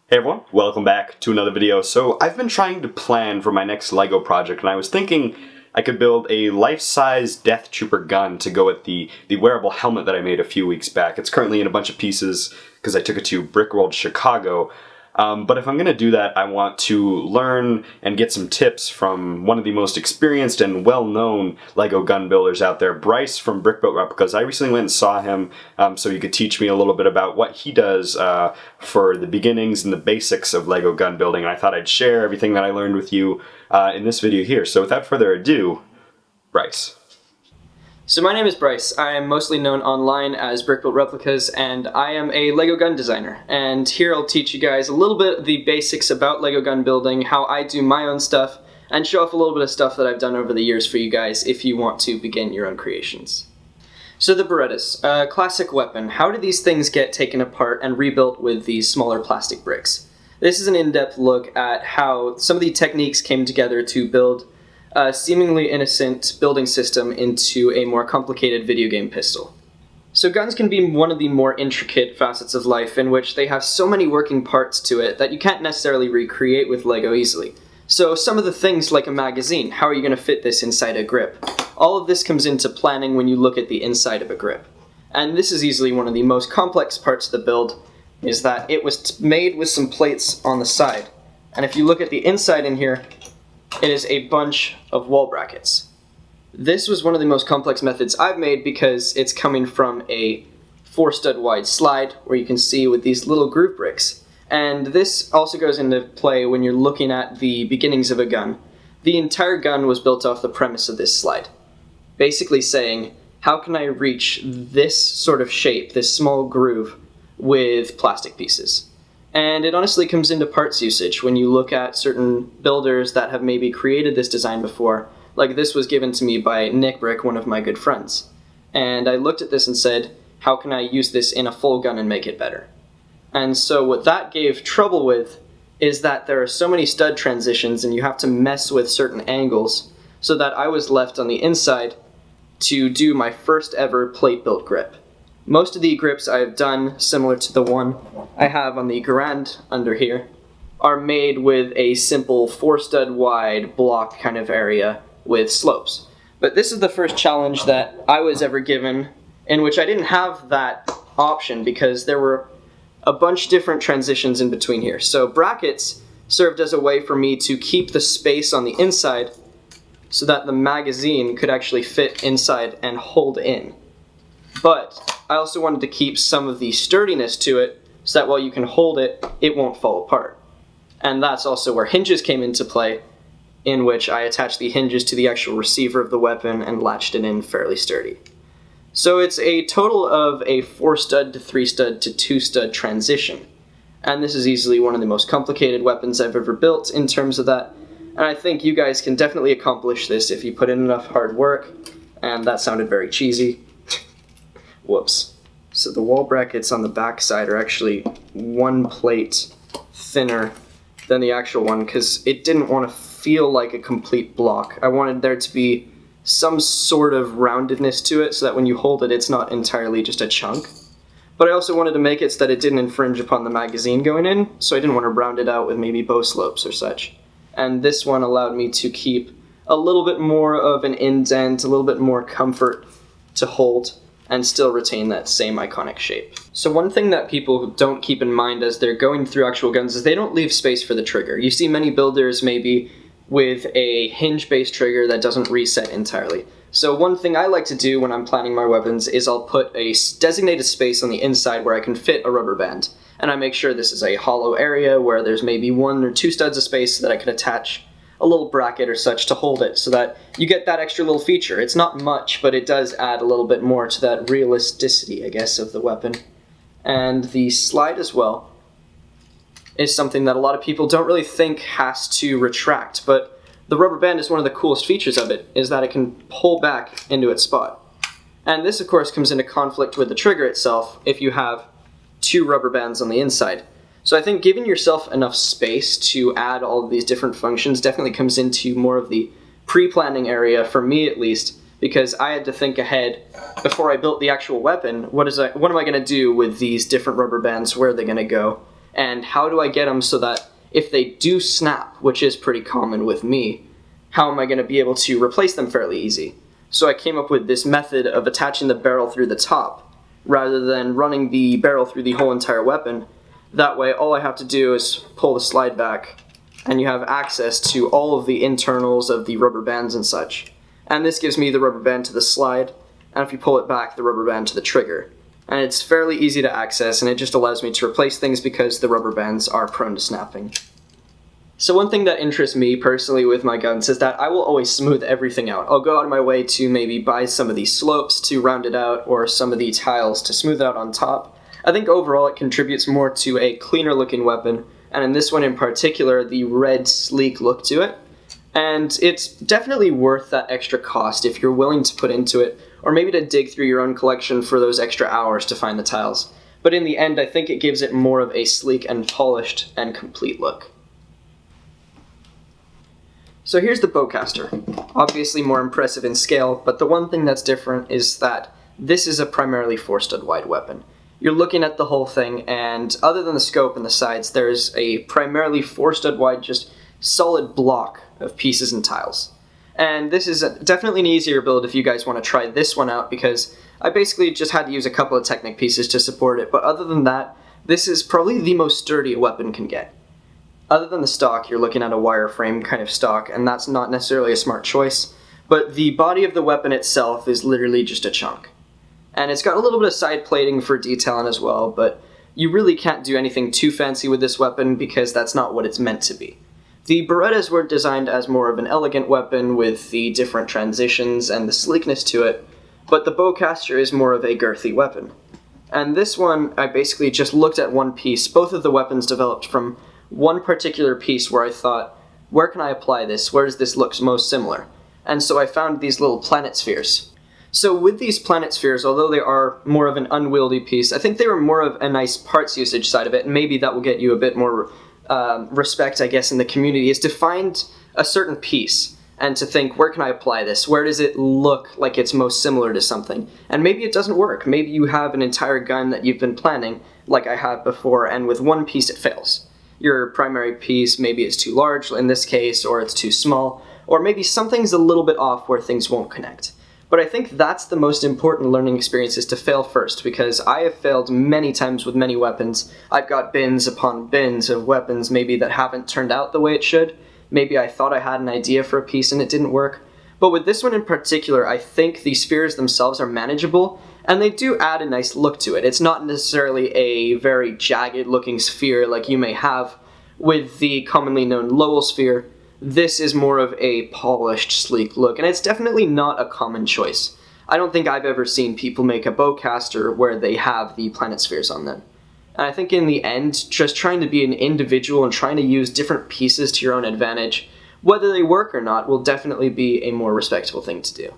Hey everyone, welcome back to another video. So I've been trying to plan for my next LEGO project, and I was thinking I could build a life-size Death Trooper gun to go with the wearable helmet that I made a few weeks back. It's currently in a bunch of pieces because I took it to Brickbuilt Chicago. But if I'm going to do that, I want to learn and get some tips from one of the most experienced and well-known LEGO gun builders out there, Bryce from Brickbuilt Replicas. I recently went and saw him so he could teach me a little bit about what he does for the beginnings and the basics of LEGO gun building. And I thought I'd share everything that I learned with you in this video here. So without further ado, Bryce. So my name is Bryce. I am mostly known online as Brickbuilt Replicas, and I am a LEGO gun designer. And here I'll teach you guys a little bit of the basics about LEGO gun building, how I do my own stuff, and show off a little bit of stuff that I've done over the years for you guys if you want to begin your own creations. So the Berettas, a classic weapon. How do these things get taken apart and rebuilt with these smaller plastic bricks? This is an in-depth look at how some of the techniques came together to build a seemingly innocent building system into a more complicated video game pistol. So guns can be one of the more intricate facets of life in which they have so many working parts to it that you can't necessarily recreate with LEGO easily. So some of the things like a magazine, how are you going to fit this inside a grip? All of this comes into planning when you look at the inside of a grip. And this is easily one of the most complex parts of the build, is that it was made with some plates on the side. And if you look at the inside in here, it is a bunch of wall brackets. This was one of the most complex methods I've made because it's coming from a 4-stud wide slide where you can see with these little groove bricks. And this also goes into play when you're looking at the beginnings of a gun. The entire gun was built off the premise of this slide. Basically saying, how can I reach this sort of shape, this small groove, with plastic pieces? And it honestly comes into parts usage when you look at certain builders that have maybe created this design before. Like this was given to me by Nick Brick, one of my good friends. And I looked at this and said, how can I use this in a full gun and make it better? And so what that gave trouble with is that there are so many stud transitions and you have to mess with certain angles, so that I was left on the inside to do my first ever plate built grip. Most of the grips I have done, similar to the one I have on the Garand under here, are made with a simple 4-stud wide block kind of area with slopes. But this is the first challenge that I was ever given in which I didn't have that option because there were a bunch different transitions in between here. So brackets served as a way for me to keep the space on the inside so that the magazine could actually fit inside and hold in. But I also wanted to keep some of the sturdiness to it so that while you can hold it, it won't fall apart. And that's also where hinges came into play, in which I attached the hinges to the actual receiver of the weapon and latched it in fairly sturdy. So it's a total of a 4-stud to 3-stud to 2-stud transition. And this is easily one of the most complicated weapons I've ever built in terms of that. And I think you guys can definitely accomplish this if you put in enough hard work. And that sounded very cheesy. Whoops. So the wall brackets on the back side are actually one plate thinner than the actual one because it didn't want to feel like a complete block. I wanted there to be some sort of roundedness to it so that when you hold it, it's not entirely just a chunk. But I also wanted to make it so that it didn't infringe upon the magazine going in, so I didn't want to round it out with maybe bow slopes or such. And this one allowed me to keep a little bit more of an indent, a little bit more comfort to hold, and still retain that same iconic shape. So one thing that people don't keep in mind as they're going through actual guns is they don't leave space for the trigger. You see many builders maybe with a hinge-based trigger that doesn't reset entirely. So one thing I like to do when I'm planning my weapons is I'll put a designated space on the inside where I can fit a rubber band. And I make sure this is a hollow area where there's maybe 1 or 2 studs of space so that I can attach a little bracket or such to hold it so that you get that extra little feature. It's not much, but it does add a little bit more to that realisticity, I guess, of the weapon. And the slide as well is something that a lot of people don't really think has to retract, but the rubber band is one of the coolest features of it, is that it can pull back into its spot. And this, of course, comes into conflict with the trigger itself if you have 2 rubber bands on the inside. So I think giving yourself enough space to add all of these different functions definitely comes into more of the pre-planning area, for me at least, because I had to think ahead before I built the actual weapon. What am I going to do with these different rubber bands? Where are they going to go? and how do I get them so that if they do snap, which is pretty common with me, how am I going to be able to replace them fairly easy? So I came up with this method of attaching the barrel through the top, rather than running the barrel through the whole entire weapon. That way, all I have to do is pull the slide back, and you have access to all of the internals of the rubber bands and such. And this gives me the rubber band to the slide, and if you pull it back, the rubber band to the trigger. And it's fairly easy to access, and it just allows me to replace things because the rubber bands are prone to snapping. So one thing that interests me personally with my guns is that I will always smooth everything out. I'll go out of my way to maybe buy some of these slopes to round it out, or some of the tiles to smooth it out on top. I think overall it contributes more to a cleaner looking weapon, and in this one in particular, the red sleek look to it. And it's definitely worth that extra cost if you're willing to put into it, or maybe to dig through your own collection for those extra hours to find the tiles. But in the end, I think it gives it more of a sleek and polished and complete look. So here's the bowcaster. Obviously more impressive in scale, but the one thing that's different is that this is a primarily 4-stud wide weapon. You're looking at the whole thing, and other than the scope and the sides, there's a primarily 4-stud wide, just solid block of pieces and tiles. And this is definitely an easier build if you guys want to try this one out, because I basically just had to use a couple of Technic pieces to support it, but other than that, this is probably the most sturdy a weapon can get. Other than the stock, you're looking at a wireframe kind of stock, and that's not necessarily a smart choice, but the body of the weapon itself is literally just a chunk. And it's got a little bit of side plating for detailing as well, but you really can't do anything too fancy with this weapon because that's not what it's meant to be. The Berettas were designed as more of an elegant weapon with the different transitions and the sleekness to it, but the bowcaster is more of a girthy weapon. And this one, I basically just looked at one piece. Both of the weapons developed from one particular piece where I thought, where can I apply this? Where does this look most similar? And so I found these little planet spheres. So with these planet spheres, although they are more of an unwieldy piece, I think they were more of a nice parts usage side of it, and maybe that will get you a bit more respect, I guess, in the community, is to find a certain piece and to think, where can I apply this? Where does it look like it's most similar to something? And maybe it doesn't work. Maybe you have an entire gun that you've been planning, like I have before, and with one piece it fails. Your primary piece, maybe it's too large in this case, or it's too small, or maybe something's a little bit off where things won't connect. But I think that's the most important learning experience, is to fail first, because I have failed many times with many weapons. I've got bins upon bins of weapons maybe that haven't turned out the way it should. Maybe I thought I had an idea for a piece and it didn't work. But with this one in particular, I think the spheres themselves are manageable, and they do add a nice look to it. It's not necessarily a very jagged looking sphere like you may have with the commonly known Lowell sphere. This is more of a polished, sleek look, and it's definitely not a common choice. I don't think I've ever seen people make a bowcaster where they have the planet spheres on them. And I think in the end, just trying to be an individual and trying to use different pieces to your own advantage, whether they work or not, will definitely be a more respectable thing to do.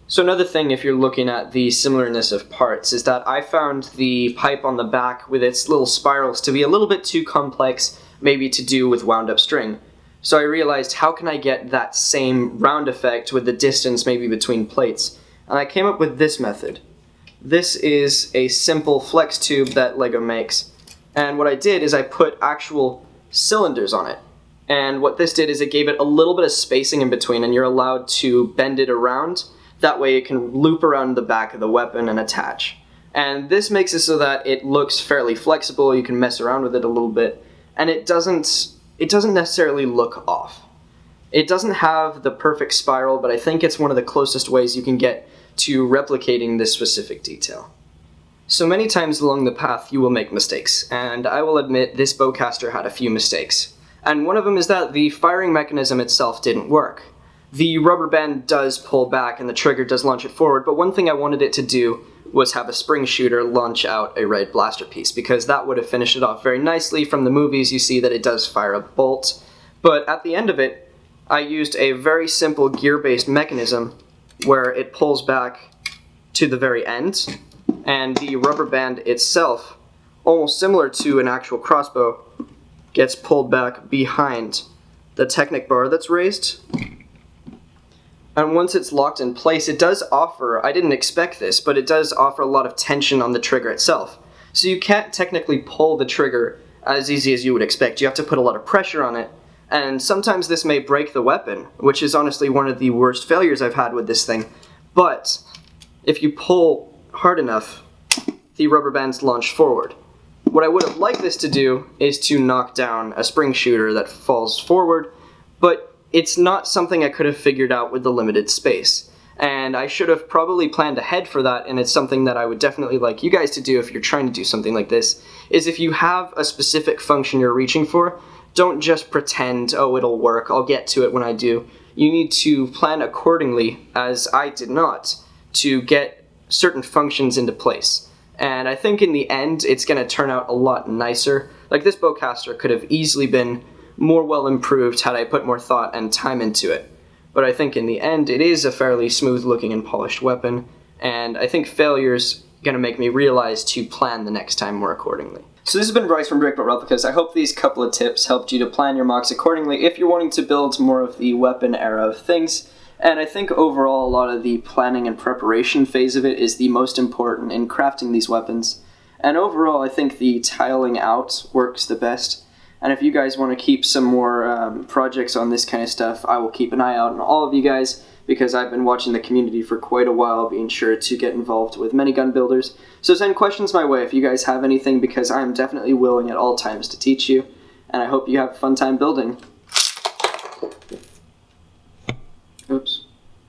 So another thing, if you're looking at the similarness of parts, is that I found the pipe on the back with its little spirals to be a little bit too complex, maybe to do with wound up string. So I realized, how can I get that same round effect with the distance maybe between plates? And I came up with this method. This is a simple flex tube that LEGO makes. And what I did is I put actual cylinders on it. And what this did is it gave it a little bit of spacing in between, and you're allowed to bend it around. That way it can loop around the back of the weapon and attach. And this makes it so that it looks fairly flexible. You can mess around with it a little bit. And it doesn't necessarily look off. It doesn't have the perfect spiral, but I think it's one of the closest ways you can get to replicating this specific detail. So many times along the path you will make mistakes, and I will admit this bowcaster had a few mistakes. And one of them is that the firing mechanism itself didn't work. The rubber band does pull back and the trigger does launch it forward, but one thing I wanted it to do was have a spring shooter launch out a red blaster piece, because that would have finished it off very nicely. From the movies you see that it does fire a bolt, but at the end of it I used a very simple gear-based mechanism where it pulls back to the very end, and the rubber band itself, almost similar to an actual crossbow, gets pulled back behind the Technic bar that's raised. And once it's locked in place, it does offer, I didn't expect this, but it does offer a lot of tension on the trigger itself. So you can't technically pull the trigger as easy as you would expect. You have to put a lot of pressure on it, and sometimes this may break the weapon, which is honestly one of the worst failures I've had with this thing. But if you pull hard enough, the rubber bands launch forward. What I would have liked this to do is to knock down a spring shooter that falls forward, but it's not something I could have figured out with the limited space. And I should have probably planned ahead for that, and it's something that I would definitely like you guys to do if you're trying to do something like this, is if you have a specific function you're reaching for, don't just pretend, oh, it'll work, I'll get to it when I do. You need to plan accordingly, as I did not, to get certain functions into place. And I think in the end, it's going to turn out a lot nicer. Like, this bowcaster could have easily been more well improved had I put more thought and time into it. But I think in the end, it is a fairly smooth looking and polished weapon, and I think failure's going to make me realize to plan the next time more accordingly. So this has been Bryce from Brickbuilt Replicas. I hope these couple of tips helped you to plan your mocks accordingly if you're wanting to build more of the weapon era of things. And I think overall a lot of the planning and preparation phase of it is the most important in crafting these weapons. And overall I think the tiling out works the best. And if you guys want to keep some more projects on this kind of stuff, I will keep an eye out on all of you guys, because I've been watching the community for quite a while, being sure to get involved with many gun builders. So send questions my way if you guys have anything, because I'm definitely willing at all times to teach you, and I hope you have a fun time building.